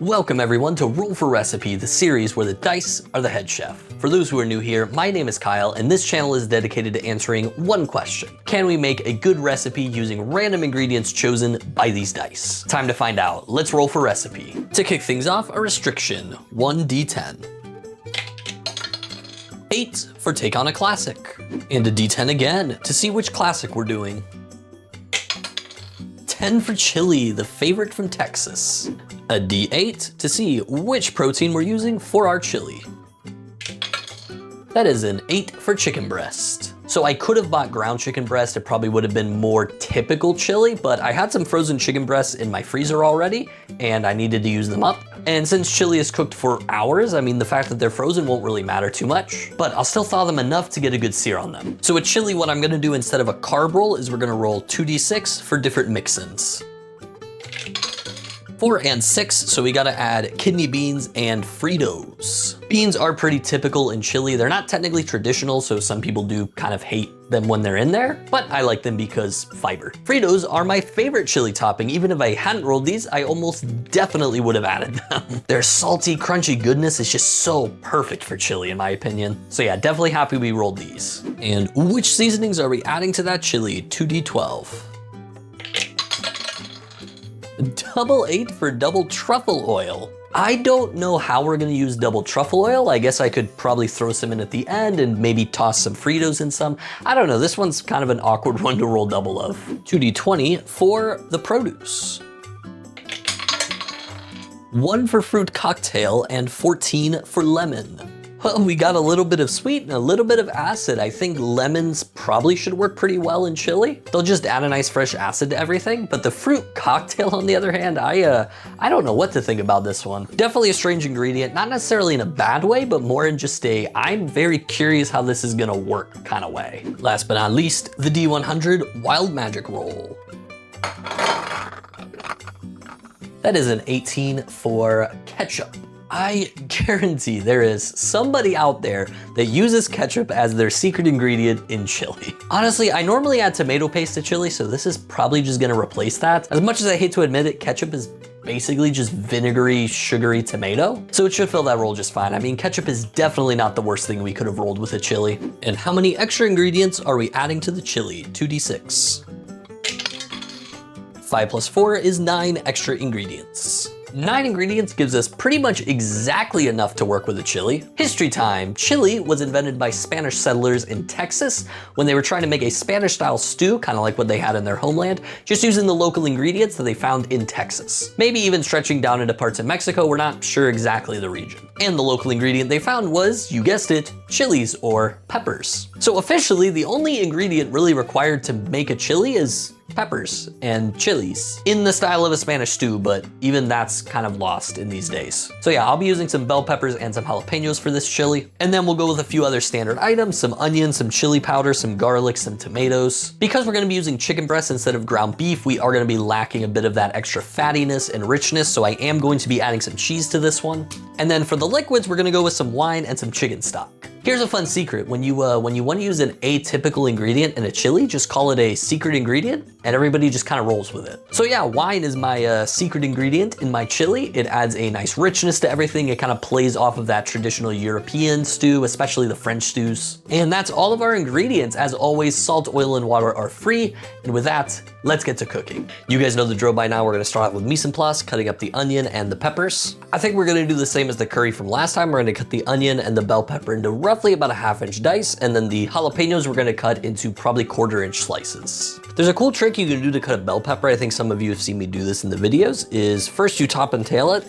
Welcome everyone to Roll for Recipe, the series where the dice are the head chef. For those who are new here, my name is Kyle and this channel is dedicated to answering one question. Can we make a good recipe using random ingredients chosen by these dice? Time to find out. Let's roll for recipe. To kick things off, a restriction, 1d10. 8 for take on a classic. And a d10 again to see which classic we're doing. 10 for chili, the favorite from Texas. A d8 to see which protein we're using for our chili. That is an 8 for chicken breast. So I could have bought ground chicken breast, it probably would have been more typical chili, but I had some frozen chicken breasts in my freezer already, and I needed to use them up. And since chili is cooked for hours, I mean, the fact that they're frozen won't really matter too much, but I'll still thaw them enough to get a good sear on them. So with chili, what I'm gonna do instead of a carb roll is we're gonna roll 2d6 for different mix-ins. 4 and 6, so we gotta add kidney beans and Fritos. Beans are pretty typical in chili. They're not technically traditional, so some people do kind of hate them when they're in there, but I like them because fiber. Fritos are my favorite chili topping. Even if I hadn't rolled these, I almost definitely would have added them. Their salty, crunchy goodness is just so perfect for chili in my opinion. So yeah, definitely happy we rolled these. And which seasonings are we adding to that chili? 2d12. Double 8 for double truffle oil. I don't know how we're gonna use double truffle oil. I guess I could probably throw some in at the end and maybe toss some Fritos in some. I don't know, this one's kind of an awkward one to roll double of. 2d20 for the produce. 1 for fruit cocktail and 14 for lemon. Well, we got a little bit of sweet and a little bit of acid. I think lemons probably should work pretty well in chili. They'll just add a nice fresh acid to everything. But the fruit cocktail, on the other hand, I don't know what to think about this one. Definitely a strange ingredient, not necessarily in a bad way, but more in just I'm very curious how this is gonna work kind of way. Last but not least, the D100 Wild Magic Roll. That is an 18 for ketchup. I guarantee there is somebody out there that uses ketchup as their secret ingredient in chili. Honestly, I normally add tomato paste to chili, so this is probably just gonna replace that. As much as I hate to admit it, ketchup is basically just vinegary, sugary tomato. So it should fill that role just fine. I mean, ketchup is definitely not the worst thing we could have rolled with a chili. And how many extra ingredients are we adding to the chili? 2d6. 5 plus 4 is 9 extra ingredients. 9 ingredients gives us pretty much exactly enough to work with a chili. History time. Chili was invented by Spanish settlers in Texas when they were trying to make a Spanish style stew, kind of like what they had in their homeland, just using the local ingredients that they found in Texas. Maybe even stretching down into parts of Mexico, we're not sure exactly the region. And the local ingredient they found was, you guessed it, chilies or peppers. So officially, the only ingredient really required to make a chili is peppers and chilies in the style of a Spanish stew, but even that's kind of lost in these days. So yeah, I'll be using some bell peppers and some jalapenos for this chili. And then we'll go with a few other standard items, some onions, some chili powder, some garlic, some tomatoes. Because we're gonna be using chicken breast instead of ground beef, we are gonna be lacking a bit of that extra fattiness and richness, so I am going to be adding some cheese to this one. And then for the liquids, we're gonna go with some wine and some chicken stock. Here's a fun secret. When you want to use an atypical ingredient in a chili, just call it a secret ingredient and everybody just kind of rolls with it. So yeah, wine is my secret ingredient in my chili. It adds a nice richness to everything. It kind of plays off of that traditional European stew, especially the French stews. And that's all of our ingredients. As always, salt, oil, and water are free. And with that, let's get to cooking. You guys know the drill by now. We're gonna start off with mise en place, cutting up the onion and the peppers. I think we're gonna do the same as the curry from last time. We're gonna cut the onion and the bell pepper into roughly about a 1/2 inch dice, and then the jalapenos we're gonna cut into probably 1/4 inch slices. There's a cool trick you can do to cut a bell pepper. I think some of you have seen me do this in the videos, is first you top and tail it.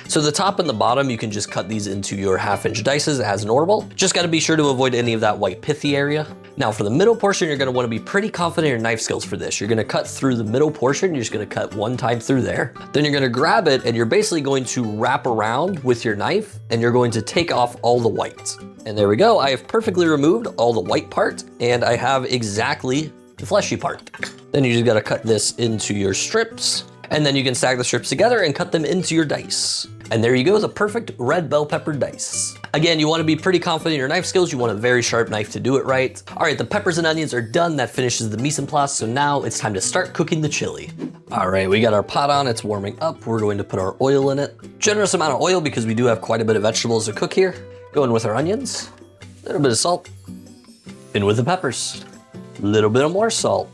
So the top and the bottom, you can just cut these into your 1/2 inch dices as normal. Just gotta be sure to avoid any of that white pithy area. Now for the middle portion, you're gonna wanna be pretty confident in your knife skills for this. You're gonna cut through the middle portion, you're just gonna cut one time through there. Then you're gonna grab it and you're basically going to wrap around with your knife and you're going to take off all the white. And there we go, I have perfectly removed all the white part and I have exactly the fleshy part. Then you just gotta cut this into your strips. And then you can stack the strips together and cut them into your dice. And there you go, the perfect red bell pepper dice. Again, you wanna be pretty confident in your knife skills. You want a very sharp knife to do it right. All right, the peppers and onions are done. That finishes the mise en place. So now it's time to start cooking the chili. All right, we got our pot on, it's warming up. We're going to put our oil in it. Generous amount of oil because we do have quite a bit of vegetables to cook here. Go in with our onions, a little bit of salt. In with the peppers, a little bit of more salt.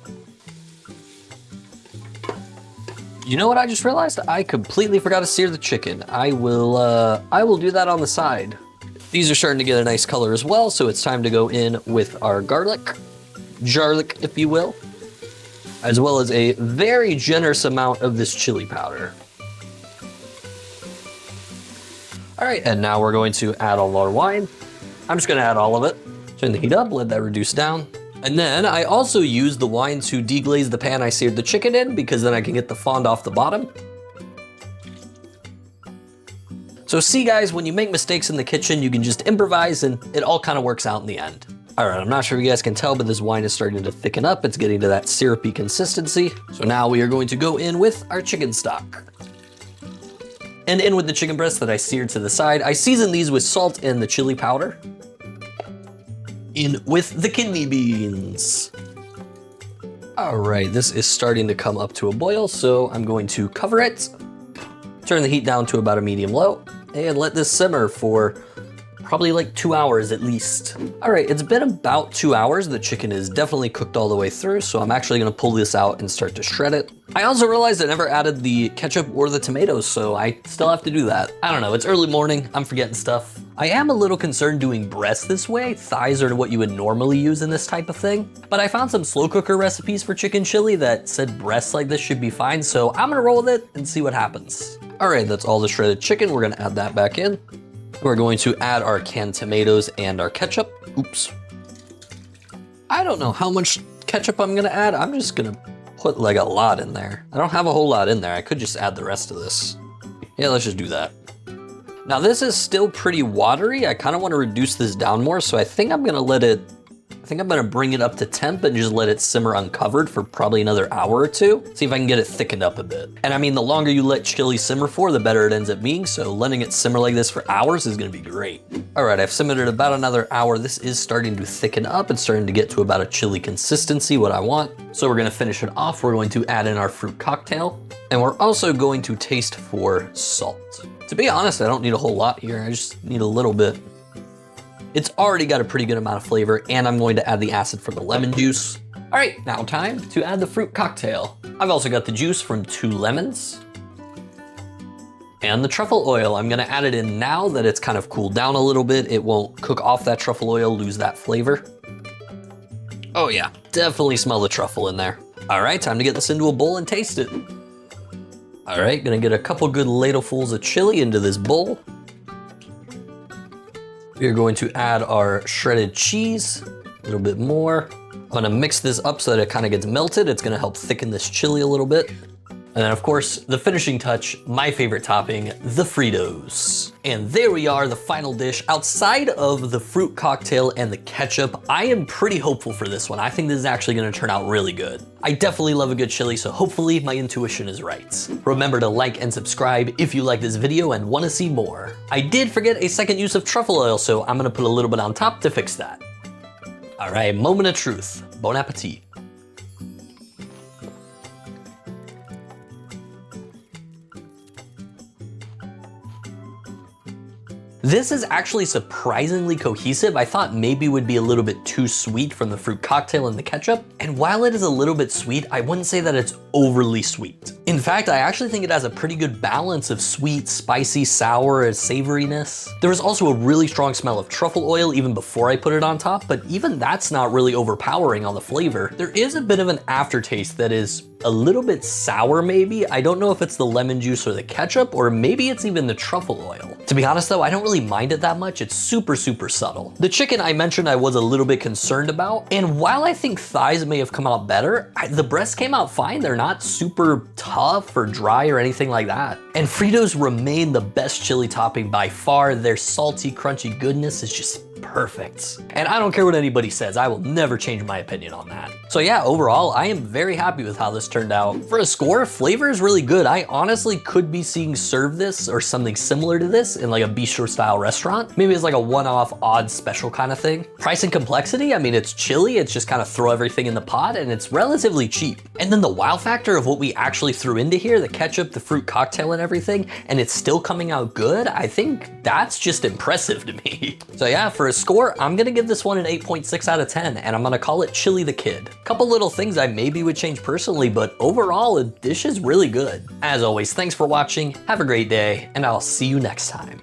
You know what I just realized? I completely forgot to sear the chicken. I will do that on the side. These are starting to get a nice color as well, so it's time to go in with our garlic, if you will, as well as a very generous amount of this chili powder. All right, and now we're going to add all our wine. I'm just gonna add all of it. Turn the heat up, let that reduce down. And then I also use the wine to deglaze the pan I seared the chicken in because then I can get the fond off the bottom. So see guys, when you make mistakes in the kitchen, you can just improvise and it all kind of works out in the end. All right, I'm not sure if you guys can tell, but this wine is starting to thicken up. It's getting to that syrupy consistency. So now we are going to go in with our chicken stock. And in with the chicken breasts that I seared to the side. I season these with salt and the chili powder. In with the kidney beans. All right, this is starting to come up to a boil, so I'm going to cover it, turn the heat down to about a medium low, and let this simmer for probably like 2 hours at least. All right, it's been about 2 hours. The chicken is definitely cooked all the way through, so I'm actually gonna pull this out and start to shred it. I also realized I never added the ketchup or the tomatoes, so I still have to do that. I don't know, it's early morning, I'm forgetting stuff. I am a little concerned doing breasts this way. Thighs are what you would normally use in this type of thing. But I found some slow cooker recipes for chicken chili that said breasts like this should be fine, so I'm gonna roll with it and see what happens. All right, that's all the shredded chicken. We're gonna add that back in. We're going to add our canned tomatoes and our ketchup. Oops. I don't know how much ketchup I'm gonna add. I'm just gonna put like a lot in there. I don't have a whole lot in there. I could just add the rest of this. Yeah, let's just do that. Now this is still pretty watery. I kind of want to reduce this down more, so I think I'm gonna bring it up to temp and just let it simmer uncovered for probably another hour or two. See if I can get it thickened up a bit. And I mean, the longer you let chili simmer for, the better it ends up being, so letting it simmer like this for hours is gonna be great. All right, I've simmered it about another hour. This is starting to thicken up. It's starting to get to about a chili consistency, what I want. So we're gonna finish it off. We're going to add in our fruit cocktail, and we're also going to taste for salt. To be honest, I don't need a whole lot here. I just need a little bit. It's already got a pretty good amount of flavor, and I'm going to add the acid from the lemon juice. All right, now time to add the fruit cocktail. I've also got the juice from 2 lemons and the truffle oil. I'm gonna add it in now that it's kind of cooled down a little bit. It won't cook off that truffle oil, lose that flavor. Oh yeah, definitely smell the truffle in there. All right, time to get this into a bowl and taste it. All right, gonna get a couple good ladlefuls of chili into this bowl. We are going to add our shredded cheese, a little bit more. I'm gonna mix this up so that it kind of gets melted. It's gonna help thicken this chili a little bit. And then of course, the finishing touch, my favorite topping, the Fritos. And there we are, the final dish. Outside of the fruit cocktail and the ketchup, I am pretty hopeful for this one. I think this is actually gonna turn out really good. I definitely love a good chili, so hopefully my intuition is right. Remember to like and subscribe if you like this video and wanna see more. I did forget a second use of truffle oil, so I'm gonna put a little bit on top to fix that. All right, moment of truth. Bon appetit. This is actually surprisingly cohesive. I thought maybe it would be a little bit too sweet from the fruit cocktail and the ketchup. And while it is a little bit sweet, I wouldn't say that it's overly sweet. In fact, I actually think it has a pretty good balance of sweet, spicy, sour, and savoriness. There is also a really strong smell of truffle oil even before I put it on top, but even that's not really overpowering on the flavor. There is a bit of an aftertaste that is a little bit sour maybe. I don't know if it's the lemon juice or the ketchup, or maybe it's even the truffle oil. To be honest though, I don't really mind it that much. It's super, super subtle. The chicken I mentioned I was a little bit concerned about, and while I think thighs may have come out better, the breasts came out fine. They're not super tough or dry or anything like that. And Fritos remain the best chili topping by far. Their salty, crunchy goodness is just perfect. And I don't care what anybody says, I will never change my opinion on that. So yeah, overall, I am very happy with how this turned out. For a score, flavor is really good. I honestly could be seeing serve this or something similar to this in like a bistro style restaurant. Maybe it's like a one-off odd special kind of thing. Price and complexity, I mean, it's chili, it's just kind of throw everything in the pot and it's relatively cheap. And then the wow factor of what we actually threw into here, the ketchup, the fruit cocktail and everything, and it's still coming out good, I think that's just impressive to me. So yeah, for a score, I'm gonna give this one an 8.6 out of 10, and I'm gonna call it Chili the Kid. Couple little things I maybe would change personally, but overall, the dish is really good. As always, thanks for watching, have a great day, and I'll see you next time.